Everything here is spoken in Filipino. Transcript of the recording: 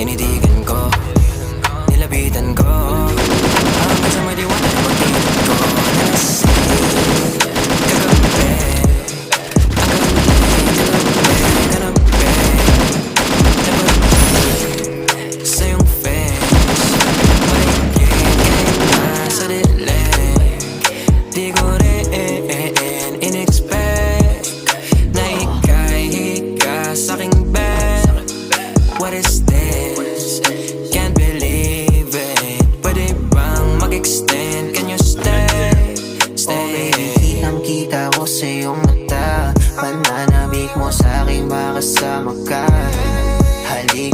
Tinitigan ko, nilapitan ko, hanggang sa maliwanag ang pag-ibig ko. Nalasing kagabi, kagabi, nabagay sa iyong face. Maligid ka sa dilim, di ko rin in-expect na ika'y higa sa'king bed. What is this? Can't believe it. Pwede bang mag-extend? Can you stay? Stay. Kitang-kita ko sa iyong mata, pananamig mo sa'king makasama ka. Halik